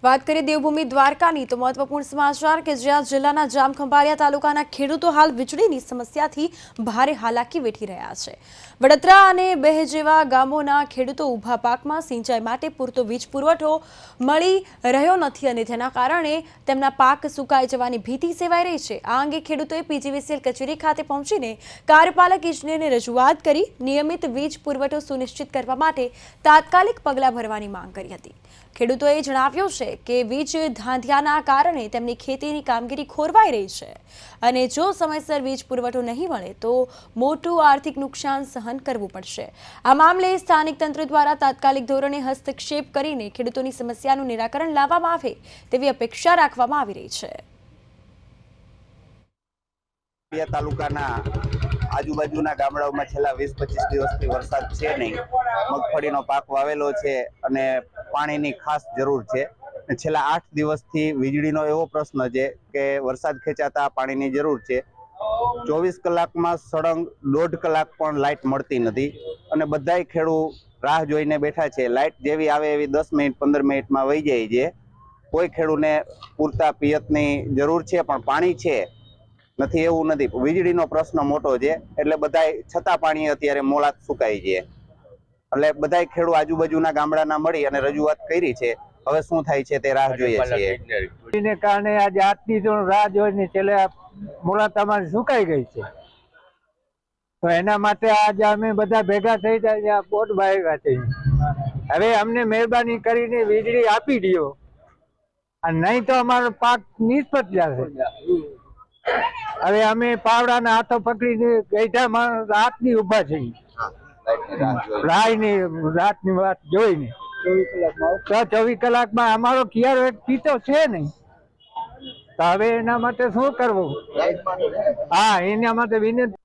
વાત કરીએ દેવભૂમિ દ્વારકાની તો મહત્વપૂર્ણ સમાચાર કે જ્યાં જિલ્લાના જામખંભાળિયા તાલુકાના ખેડૂતો હાલ વીજળીની સમસ્યાથી ભારે હાલાકી વેઠી રહ્યા છે। વડોદરા અને બેહ જેવા ગામોના ખેડૂતો ઊભા પાકમાં સિંચાઈ માટે પૂરતો વીજ પુરવઠો મળી રહ્યો નથી અને તેના કારણે તેમના પાક સુકાઈ જવાની ભીતિ સેવાઈ રહી છે। આ અંગે ખેડૂતોએ પીજીવીસીએલ કચેરી ખાતે પહોંચીને કાર્યપાલક ઇજનેરને રજૂઆત કરી નિયમિત વીજ પુરવઠો સુનિશ્ચિત કરવા માટે તાત્કાલિક પગલાં ભરવાની માંગ કરી હતી। ખેડૂતોએ જણાવ્યું છે કે વીજ ધાંધિયાના કારણે તેમની ખેતીની કામગીરી ખોરવાઈ રહી છે અને જો સમયસર વીજ પુરવઠો નહીં મળે તો મોટું આર્થિક નુકસાન સહન કરવું પડશે। આ મામલે સ્થાનિક તંત્ર દ્વારા તાત્કાલિક ધોરણે હસ્તક્ષેપ કરીને ખેડૂતોની સમસ્યાનું નિરાકરણ લાવવામાં આવે તેવી અપેક્ષા રાખવામાં આવી રહી છે। તાલુકાના આજુબાજુના ગામડાઓમાં છેલ્લા 20-25 દિવસથી વરસાદ છે નહીં। મગફળીનો પાક વાવેલો છે અને પાણીની ખાસ જરૂર છે। છેલ્લા 8 દિવસથી વીજળીનો એવો પ્રશ્ન છે કે વરસાદ ખેંચાતા પાણીની જરૂર છે। 24 કલાકમાં સળંગ 1.5 કલાક પણ લાઇટ મળતી નથી અને બધાય ખેડૂત રાહ જોઈને બેઠા છે। લાઇટ જેવી આવે એવી 10 મિનિટ 15 મિનિટમાં વહી જાય છે। કોઈ ખેડૂતને પૂરતા પિયતની જરૂર છે પણ પાણી છે નથી એવું નથી। વીજળીનો પ્રશ્ન મોટો છે એટલે બધાય છતાં પાણી અત્યારે મોળાત સુકાય છે। એટલે બધાય ખેડૂત આજુબાજુના ગામડાના મળી અને રજૂઆત કરી છે। હવે શું થાય છે તે રાહ જોઈએ છીએ। એને કારણે આજે આજની તો રાહ જોઈને છેલ્લે મોળાત અમારી સુકાઈ ગઈ છે તો એના માટે આજે અમે બધા ભેગા થઈ જાય બોટ બાવ્યા છે। હવે અમને મહેરબાની કરીને વીજળી આપી દો અને નહીં તો અમારો પાક નિષ્ફળ જશે। હવે અમે પાવડાના હાથો પકડીને ગઈઢામાં રાતની ઉભા છીએ। રાતની વાત જોઈને 24 કલાકમાં અમારો કિયારો એક પીતો છે નહીં તો હવે એના માટે શું કરવું? હા, એના માટે વિનંતી